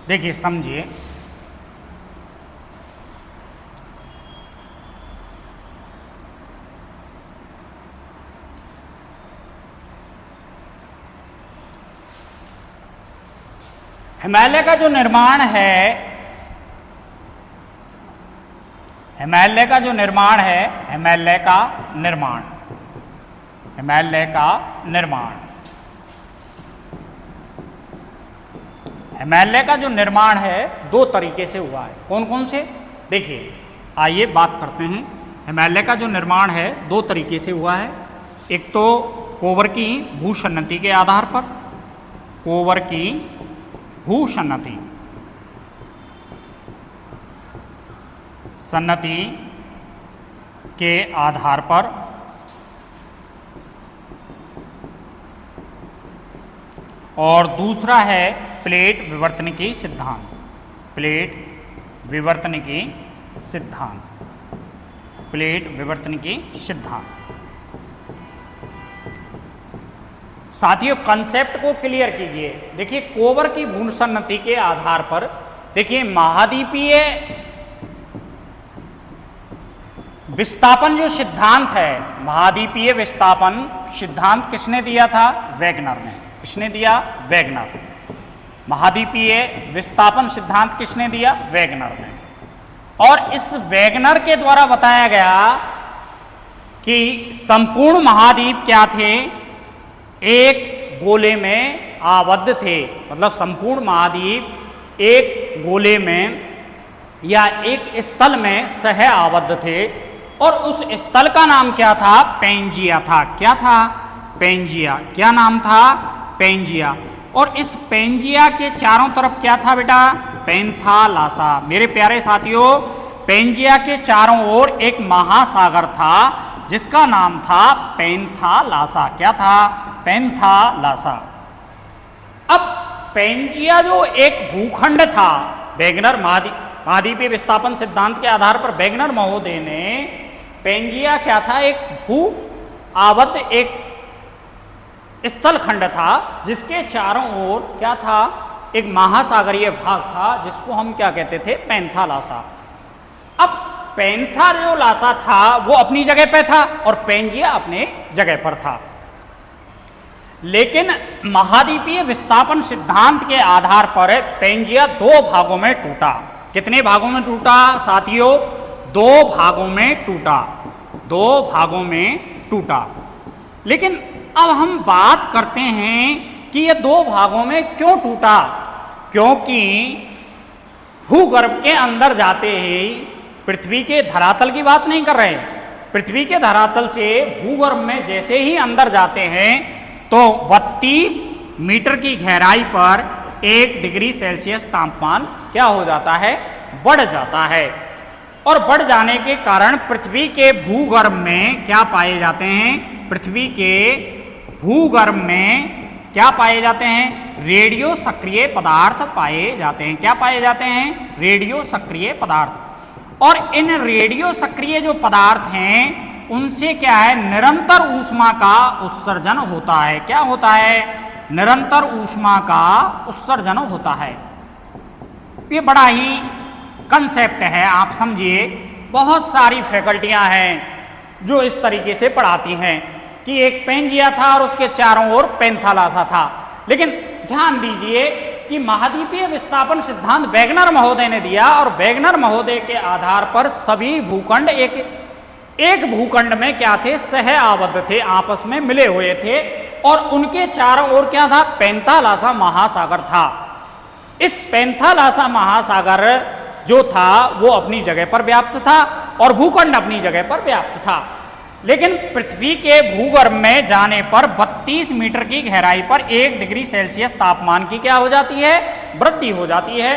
देखिए समझिए, हिमालय का जो निर्माण है, हिमालय का जो निर्माण है, हिमालय का निर्माण, हिमालय का निर्माण, हिमालय का जो निर्माण है दो तरीके से हुआ है। कौन कौन से? देखिए आइए बात करते हैं। हिमालय का जो निर्माण है दो तरीके से हुआ है। एक तो कोवर की भूसन्नति के आधार पर, कोवर की भूसन्नति, सन्नति के आधार पर, और दूसरा है प्लेट विवर्तनिकी सिद्धांत, प्लेट विवर्तनिकी सिद्धांत, प्लेट विवर्तनिकी सिद्धांत। साथियों कंसेप्ट को क्लियर कीजिए। देखिए कोवर की भूसन्नति के आधार पर, देखिए महाद्वीपीय विस्थापन जो सिद्धांत है, महाद्वीपीय विस्थापन सिद्धांत किसने दिया था? वेगनर ने। किसने दिया? वेगनर। महाद्वीपीय विस्थापन सिद्धांत किसने दिया? वेगनर ने। और इस वेगनर के द्वारा बताया गया कि संपूर्ण महाद्वीप क्या थे? एक गोले में आबद्ध थे, मतलब संपूर्ण महाद्वीप एक गोले में या एक स्थल में सह आबद्ध थे, और उस स्थल का नाम क्या था? पैंजिया था। क्या था? पैंजिया। क्या नाम था? पैंजिया। और इस पैंजिया के चारों तरफ क्या था बेटा? पैंथालासा। मेरे प्यारे साथियों, पैंजिया के चारों ओर एक महासागर था जिसका नाम था पैंथालासा। क्या था? पैंथालासा। अब पैंजिया जो एक भूखंड था, वेगनर महाद्वीपीय विस्थापन सिद्धांत के आधार पर वेगनर महोदय ने पैंजिया क्या था? एक भू आबद्ध एक स्थल खंड था जिसके चारों ओर क्या था? एक महासागरीय भाग था जिसको हम क्या कहते थे? पैंथालासा। अब पैंथालासा था वो अपनी जगह पे था और पैंजिया अपने जगह पर था। लेकिन महाद्वीपीय विस्थापन सिद्धांत के आधार पर पैंजिया दो भागों में टूटा। कितने भागों में टूटा साथियों? दो भागों में टूटा, दो भागों में टूटा। लेकिन अब हम बात करते हैं कि ये दो भागों में क्यों टूटा? क्योंकि भूगर्भ के अंदर जाते ही, पृथ्वी के धरातल की बात नहीं कर रहे, पृथ्वी के धरातल से भूगर्भ में जैसे ही अंदर जाते हैं तो 32 मीटर की गहराई पर 1 डिग्री सेल्सियस तापमान क्या हो जाता है? बढ़ जाता है। और बढ़ जाने के कारण पृथ्वी के भूगर्भ में क्या पाए जाते हैं? पृथ्वी के भूगर्भ में क्या पाए जाते हैं? रेडियो सक्रिय पदार्थ पाए जाते हैं। क्या पाए जाते हैं? रेडियो सक्रिय पदार्थ। और इन रेडियो सक्रिय जो पदार्थ हैं उनसे क्या है? निरंतर ऊष्मा का उत्सर्जन होता है। क्या होता है? निरंतर ऊष्मा का उत्सर्जन होता है। ये बड़ा ही कंसेप्ट है, आप समझिए। बहुत सारी फैकल्टियां हैं जो इस तरीके से पढ़ाती हैं कि एक पैंजिया था और उसके चारों ओर पैंथालासा था। लेकिन ध्यान दीजिए कि महाद्वीपीय विस्थापन सिद्धांत वेगनर महोदय ने दिया, और वेगनर महोदय के आधार पर सभी भूखंड एक भूखंड में क्या थे? सह आबद्ध थे, आपस में मिले हुए थे, और उनके चारों ओर क्या था? पैंथालासा महासागर था। इस पैंथालासा महासागर जो था वो अपनी जगह पर व्याप्त था और भूखंड अपनी जगह पर व्याप्त था। लेकिन पृथ्वी के भूगर्भ में जाने पर 32 मीटर की गहराई पर 1 डिग्री सेल्सियस तापमान की क्या हो जाती है? वृद्धि हो जाती है।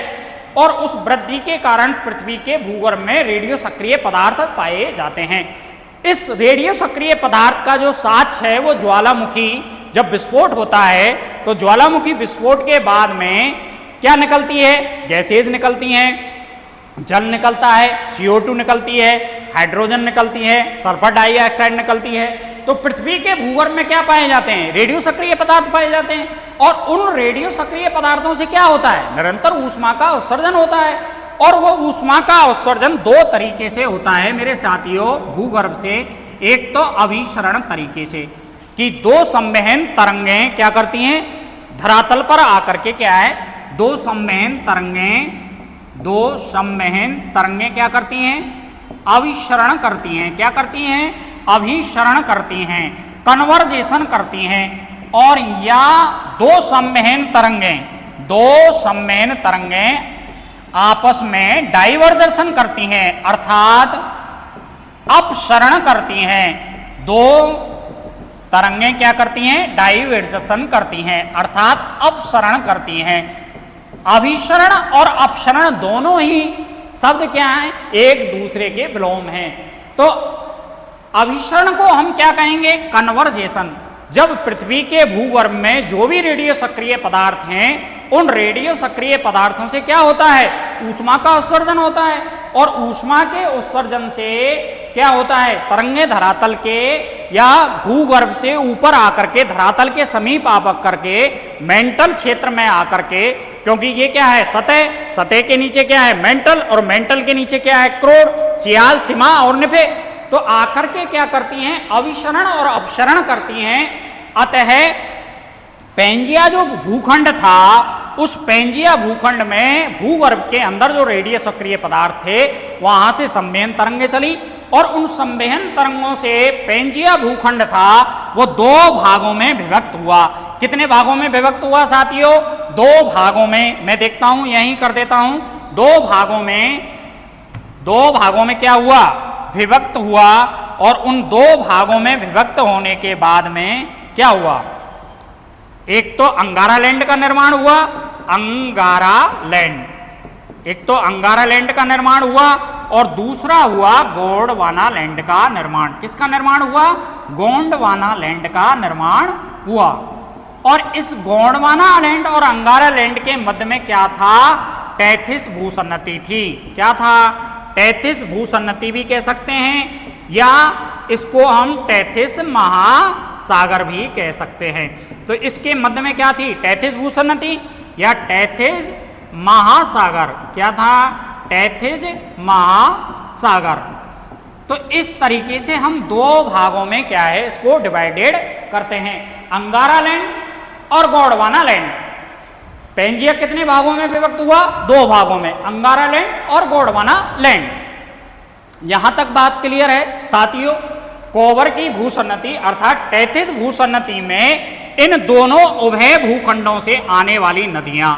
और उस वृद्धि के कारण पृथ्वी के भूगर्भ में रेडियो सक्रिय पदार्थ पाए जाते हैं। इस रेडियो सक्रिय पदार्थ का जो साक्ष्य है वो ज्वालामुखी जब विस्फोट होता है तो ज्वालामुखी विस्फोट के बाद में क्या निकलती है, गैसेज निकलती हैं, जल निकलता है, CO2 निकलती है, हाइड्रोजन निकलती है, सल्फर डाइऑक्साइड निकलती है। तो पृथ्वी के भूगर्भ में क्या पाए जाते हैं, रेडियो सक्रिय पदार्थ पाए जाते हैं। और उन रेडियो सक्रिय पदार्थों से क्या होता है, निरंतर ऊष्मा का उत्सर्जन होता है। और वो ऊष्मा का उत्सर्जन दो तरीके से होता है मेरे साथियों भूगर्भ से। एक तो अभिसरण तरीके से कि दो संवहन तरंगें क्या करती हैं, धरातल पर आकर के क्या है, दो संवहन तरंगें क्या करती हैं, अभिसरण करती हैं। क्या करती हैं, अभिसरण करती हैं, कन्वर्जेशन करती हैं। और या दो संवहन तरंगें आपस में डाइवर्जन करती हैं, अर्थात अपसरण करती हैं। दो तरंगें क्या करती हैं, डाइवर्जन करती हैं, अर्थात अपसरण करती हैं। अभिसरण और अपसरण दोनों ही शब्द क्या हैं, एक दूसरे के विलोम हैं। तो अभिसरण को हम क्या कहेंगे, कन्वर्जेशन। जब पृथ्वी के भूगर्भ में जो भी रेडियो सक्रिय पदार्थ हैं उन रेडियो सक्रिय पदार्थों से क्या होता है, ऊष्मा का उत्सर्जन होता है। और ऊष्मा के उत्सर्जन से क्या होता है, तरंगें धरातल के या भूगर्भ से ऊपर आकर के धरातल के समीप आकर करके मेंटल क्षेत्र में आकर के, क्योंकि ये क्या है सतह के नीचे क्या है मेंटल, और मेंटल के नीचे क्या है क्रोड, सियाल, सीमा और निफे। तो आकर के क्या करती हैं, अभिसरण और अपसरण करती हैं। अतः पेंजिया जो भूखंड था उस पेंजिया भूखंड में भूगर्भ के अंदर जो रेडियो सक्रिय पदार्थ थे वहां से संवहन तरंगें चली और उन संवहन तरंगों से पेंजिया भूखंड था वो दो भागों में विभक्त हुआ। कितने भागों में विभक्त हुआ साथियों, दो भागों में। मैं देखता हूं यहीं कर देता हूं, दो भागों में क्या हुआ, विभक्त हुआ। और उन दो भागों में विभक्त होने के बाद में क्या हुआ, एक तो अंगारा लैंड का निर्माण हुआ, एक तो अंगारा लैंड का निर्माण हुआ और दूसरा हुआ गोंडवाना लैंड का निर्माण। किसका निर्माण हुआ, गोंडवाना लैंड का निर्माण हुआ। और इस गोंडवाना लैंड और अंगारा लैंड के मध्य में क्या था, टैथिस भूसन्नति थी। क्या था, टैथिस भूसन्नति भी कह सकते हैं या इसको हम टैथिस महासागर भी कह सकते हैं। तो इसके मध्य में क्या थी, टैथिस भूसन्नति या टैथिस महासागर। क्या था, टैथिस महासागर। तो इस तरीके से हम दो भागों में क्या है इसको डिवाइडेड करते हैं, अंगारा लैंड और गोंडवाना लैंड। पेंजिया कितने भागों में विभक्त हुआ, दो भागों में, अंगारा लैंड और गोंडवाना लैंड। यहां तक बात क्लियर है साथियों। कोवर की भूसन्नति अर्थात टैथिस भूसन्नति में इन दोनों उभय भूखंडों से आने वाली नदियां,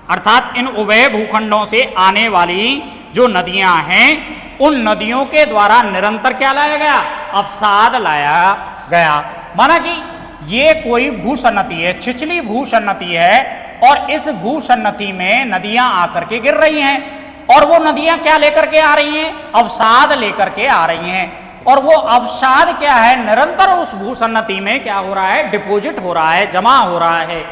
अर्थात इन उभय भूखंडों से आने वाली जो नदियां हैं उन नदियों के द्वारा निरंतर क्या लाया गया, अवसाद लाया गया। माना कि ये कोई भूसन्नति है, छिछली भूसन्नति है और इस भूसन्नति में नदियां आकर के गिर रही हैं और वो नदियां क्या लेकर के आ रही हैं, अवसाद लेकर के आ रही हैं। और वो अवसाद क्या है, निरंतर उस भूसन्नति में क्या हो रहा है, डिपॉजिट हो रहा है, जमा हो रहा है।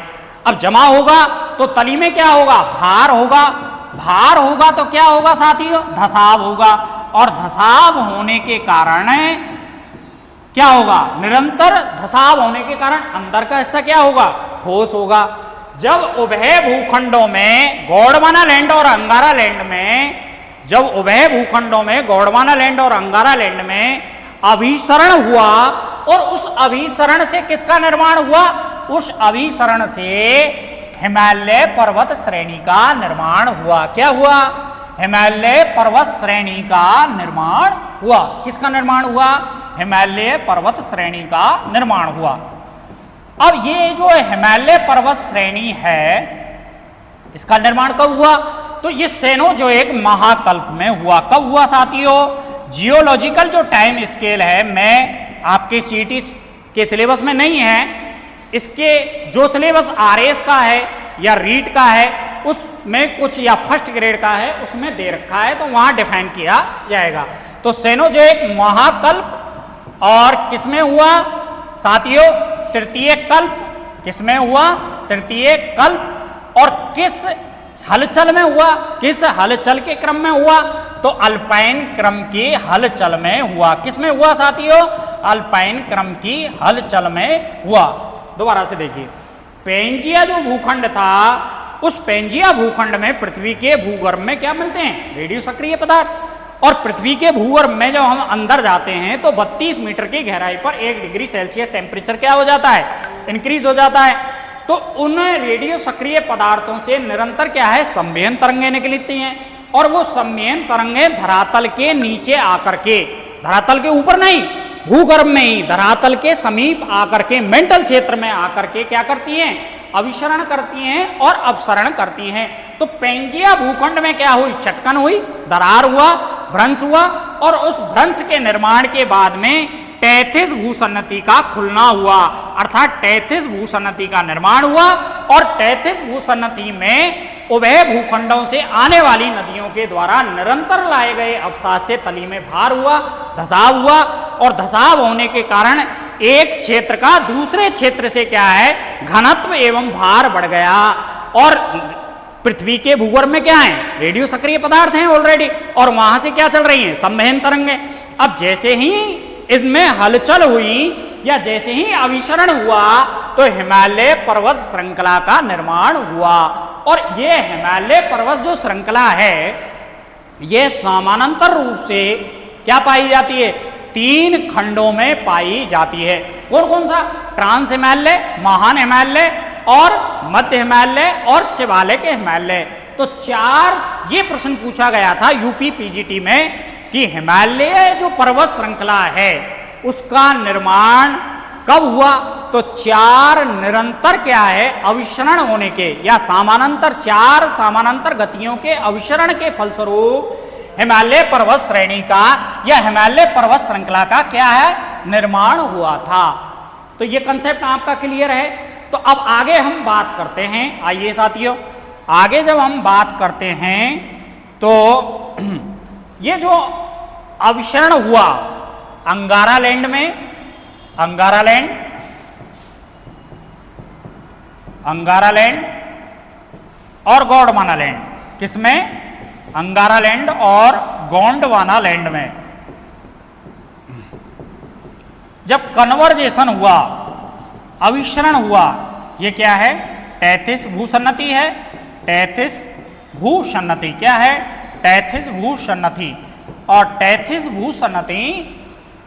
अब जमा होगा तो तली में क्या होगा, भार होगा, भार होगा तो क्या होगा साथियों, धसाव होगा। और धसाव होने के कारण क्या होगा, निरंतर धसाव होने के कारण अंदर का हिस्सा क्या होगा, ठोस होगा। जब उभय भूखंडों में गोंडवाना लैंड और अंगारा लैंड में, जब उभय भूखंडों में गोंडवाना लैंड और अंगारा लैंड में अभिसरण हुआ और उस अभिसरण से किसका निर्माण हुआ, उस अभिसरण से हिमालय पर्वत श्रेणी का निर्माण हुआ। क्या हुआ, हिमालय पर्वत श्रेणी का निर्माण हुआ। किसका निर्माण हुआ, हिमालय पर्वत श्रेणी का निर्माण हुआ। अब ये जो हिमालय पर्वत श्रेणी है इसका निर्माण कब हुआ, तो ये सेनोजोइक महाकल्प में हुआ। कब हुआ साथियों, जियोलॉजिकल जो टाइम स्केल है, मैं आपके सीटी के सिलेबस में नहीं है, इसके जो सिलेबस आरएस का है या रीट का है में कुछ या फर्स्ट ग्रेड का है उसमें दे रखा है, तो वहां डिफाइन किया जाएगा। तो सेनोजोइक महाकल्प और किसमें हुआ साथियों, तृतीय कल्प। किसमें हुआ, तृतीय कल्प। और किस हलचल में हुआ, किस हलचल के क्रम में हुआ, तो अल्पाइन क्रम की हलचल में हुआ। किसमें हुआ साथियों, अल्पाइन क्रम की हलचल में हुआ। दोबारा से देखिए, पेंजिया जो भूखंड था, उस पेंजिया भूखंड में पृथ्वी के भूगर्भ में क्या मिलते हैं, रेडियो सक्रिय पदार्थ। और पृथ्वी के भूगर्भ में जब हम अंदर जाते हैं तो 32 मीटर की गहराई पर 1 डिग्री सेल्सियस टेम्परेचर क्या हो जाता है, इंक्रीज हो जाता है। तो उन रेडियो सक्रिय पदार्थों से निरंतर क्या है, संवेहन तरंगें निकलती हैं। और वो संवेहन तरंगें धरातल के नीचे आकर के, धरातल के ऊपर नहीं, भूगर्भ में ही धरातल के समीप आकर के, मेंटल क्षेत्र में आकर के क्या करती हैं, अभिसरण करती हैं और अपसरण करती हैं। तो पेंजिया भूखंड में क्या हुई, चटकन हुई, दरार हुआ, भ्रंश हुआ। और उस भ्रंश के निर्माण के बाद में टैथिस भूसन्नति का खुलना हुआ, अर्थात टैथिस भूसन्नति का निर्माण हुआ। और टैथिस भूसन्नति में उभय भूखंडों से आने वाली नदियों के द्वारा निरंतर लाए गए अवसाद से तली में भार हुआ, धसाव हुआ। और धसाव होने के कारण एक क्षेत्र का दूसरे क्षेत्र से क्या है, घनत्व एवं भार बढ़ गया। और पृथ्वी के भूगर्भ में क्या है, रेडियो सक्रिय पदार्थ हैं ऑलरेडी, और वहां से क्या चल रही हैं, संवहन तरंगें। अब जैसे ही इसमें हलचल हुई या जैसे ही अभिसरण हुआ तो हिमालय पर्वत श्रृंखला का निर्माण हुआ। और ये हिमालय पर्वत जो श्रृंखला है, ये समानांतर रूप से क्या पाई जाती है, 3 खंडों में पाई जाती है। कौन कौन सा, ट्रांस हिमालय, महान हिमालय और मध्य हिमालय और शिवालिक हिमालय। तो 4 ये प्रश्न पूछा गया था यूपी पीजीटी में कि हिमालय जो पर्वत श्रृंखला है उसका निर्माण कब हुआ। तो 4 निरंतर क्या है, अभिसरण होने के या समानांतर, 4 समानांतर गतियों के अभिसरण के फलस्वरूप हिमालय पर्वत श्रेणी का या हिमालय पर्वत श्रृंखला का क्या है, निर्माण हुआ था। तो ये कंसेप्ट आपका क्लियर है। तो अब आगे हम बात करते हैं, आइए साथियों, आगे जब हम बात करते हैं तो ये जो अभिसरण हुआ अंगारा लैंड में, अंगारा लैंड और गोंडवाना लैंड, किसमें, अंगारा लैंड और गोंडवाना लैंड में जब कन्वर्जेशन हुआ, अभिसरण हुआ, ये क्या है, टैथिस भूसन्नति है। टैथिस भूसन्नति क्या है, टैथिस भूसन्नति। और टैथिस भूसन्नति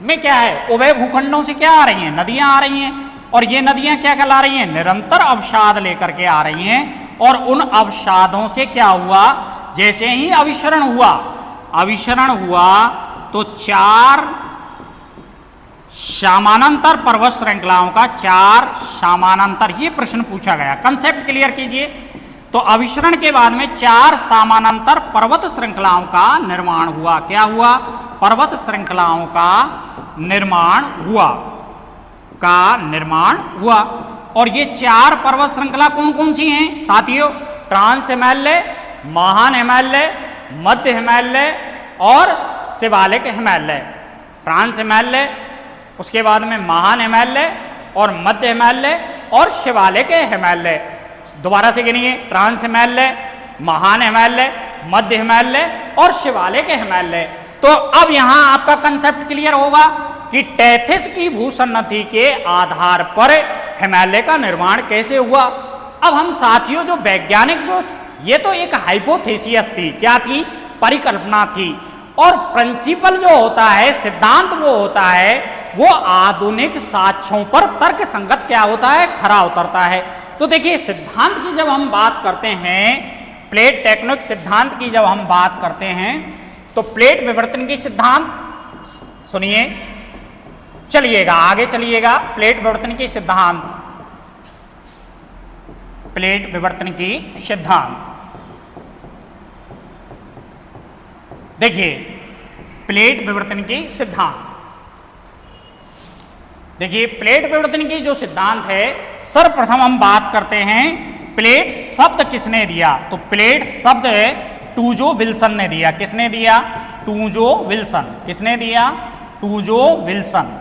में क्या है, उभय भूखंडों से क्या आ रही हैं, नदियां आ रही हैं। और ये नदियां क्या कहला रही हैं, निरंतर अवसाद लेकर के आ रही हैं। और उन अवसादों से क्या हुआ, जैसे ही अभिसरण हुआ, अभिसरण हुआ तो 4 समानांतर पर्वत श्रृंखलाओं का, 4 समानांतर, ये प्रश्न पूछा गया, कंसेप्ट क्लियर कीजिए। तो अभिसरण के बाद में 4 समानांतर पर्वत श्रृंखलाओं का निर्माण हुआ। क्या हुआ, पर्वत श्रृंखलाओं का निर्माण हुआ, और ये 4 पर्वत श्रृंखला कौन कौन सी हैं साथियों, ट्रांस हिमालय, महान हिमालय, मध्य हिमालय और शिवालिक हिमालय। ट्रांस हिमालय, उसके बाद में महान हिमालय और मध्य हिमालय और शिवालिक हिमालय। दोबारा से गिनिए, ट्रांस हिमालय, महान हिमालय, मध्य हिमालय और शिवालिक हिमालय। तो अब यहां आपका कंसेप्ट क्लियर होगा कि टैथिस की भूसन्नति के आधार पर हिमालय का निर्माण कैसे हुआ। अब हम साथियों जो वैज्ञानिक, जो ये तो एक हाइपोथेसिस थी, क्या थी, परिकल्पना थी। और प्रिंसिपल जो होता है, सिद्धांत वो होता है, वो आधुनिक साक्ष्यों पर तर्क संगत क्या होता है, खरा उतरता है। तो देखिए, सिद्धांत की जब हम बात करते हैं, प्लेट टेक्टोनिक सिद्धांत की जब हम बात करते हैं, तो प्लेट विवर्तन की सिद्धांत सुनिए, चलिएगा आगे चलिएगा। प्लेट विवर्तन की सिद्धांत, प्लेट विवर्तन की सिद्धांत देखिए, प्लेट विवर्तन की सिद्धांत देखिए, प्लेट विवर्तन की जो सिद्धांत है, सर्वप्रथम हम बात करते हैं प्लेट शब्द किसने दिया? तो प्लेट शब्द टूजो विल्सन ने दिया। किसने दिया? टूजो विल्सन। किसने दिया? टूजो विल्सन।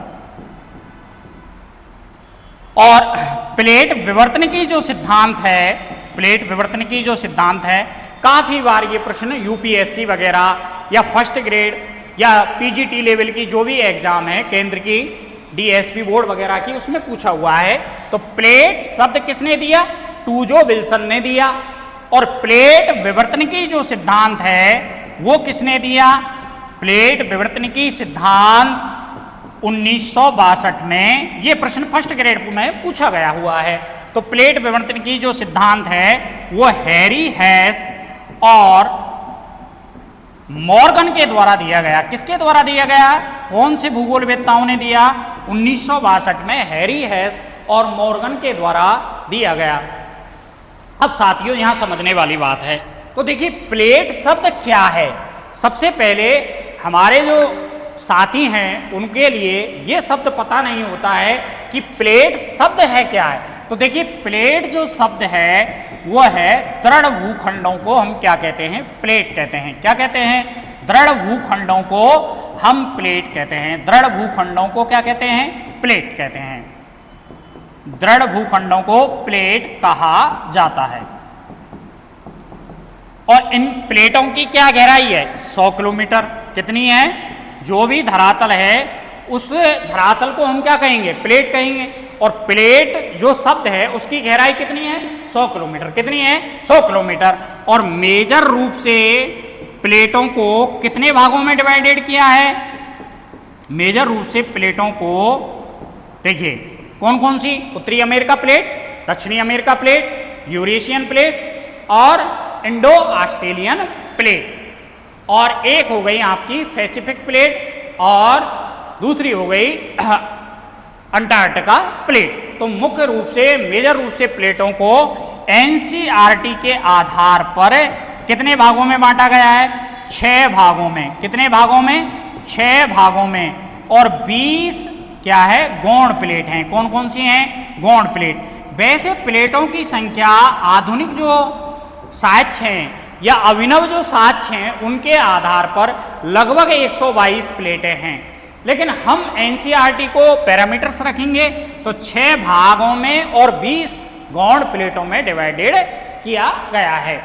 और प्लेट विवर्तन की जो सिद्धांत है, प्लेट विवर्तन की जो सिद्धांत है, काफी बार ये प्रश्न यूपीएससी वगैरह या फर्स्ट ग्रेड या पीजीटी लेवल की जो भी एग्जाम है केंद्र की, डीएसपी बोर्ड वगैरह की, उसमें पूछा हुआ है। तो प्लेट शब्द किसने दिया? टूजो विल्सन ने दिया। और प्लेट विवर्तन की जो सिद्धांत है वो किसने दिया? प्लेट विवर्तन की सिद्धांत 1962 में, ये प्रश्न फर्स्ट ग्रेड में पूछा गया हुआ है। तो प्लेट विवर्तन की जो सिद्धांत है वो हैरी हेस और मॉर्गन के द्वारा दिया गया। किसके द्वारा दिया गया? कौन से भूगोलवेत्ताओं ने दिया? 1962 में हैरी हेस और मॉर्गन के द्वारा दिया गया। अब साथियों यहां समझने वाली बात है। तो देखिए प्लेट शब्द क्या है। सबसे पहले हमारे जो साथी हैं उनके लिए ये शब्द पता नहीं होता है कि प्लेट शब्द है क्या है। तो देखिए प्लेट जो शब्द है वो है दृढ़ भूखंडों को हम क्या कहते हैं? प्लेट कहते हैं। क्या कहते हैं? दृढ़ भूखंडों को हम प्लेट कहते हैं। दृढ़ भूखंडों को क्या कहते हैं? प्लेट कहते हैं। दृढ़ भूखंडों को प्लेट कहा जाता है। और इन प्लेटों की क्या गहराई है? 100 किलोमीटर। कितनी है? जो भी धरातल है उस धरातल को हम क्या कहेंगे? प्लेट कहेंगे। और प्लेट जो शब्द है उसकी गहराई कितनी है? 100 किलोमीटर। कितनी है? 100 किलोमीटर। और मेजर रूप से प्लेटों को कितने भागों में डिवाइडेड किया है? मेजर रूप से प्लेटों को देखिए कौन कौन सी? उत्तरी अमेरिका प्लेट, दक्षिणी अमेरिका प्लेट, यूरेशियन प्लेट और इंडो ऑस्ट्रेलियन प्लेट। और एक हो गई आपकी पैसिफिक प्लेट और दूसरी हो गई अंटार्कटिका प्लेट। तो मुख्य रूप से मेजर रूप से प्लेटों को एनसीईआरटी के आधार पर कितने भागों में बांटा गया है? 6 भागों में। कितने भागों में? 6 भागों में। और 20 क्या है? गौण प्लेट हैं। कौन कौन सी हैं? गौण प्लेट। वैसे प्लेटों की संख्या आधुनिक जो साक्ष्य हैं या अभिनव जो साक्ष्य हैं उनके आधार पर लगभग 122 प्लेटें हैं। लेकिन हम एनसीईआरटी को पैरामीटर्स रखेंगे तो 6 भागों में और 20 गौण प्लेटों में डिवाइडेड किया गया है।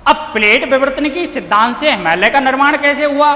अब प्लेट विवर्तन की सिद्धांत से हिमालय का निर्माण कैसे हुआ?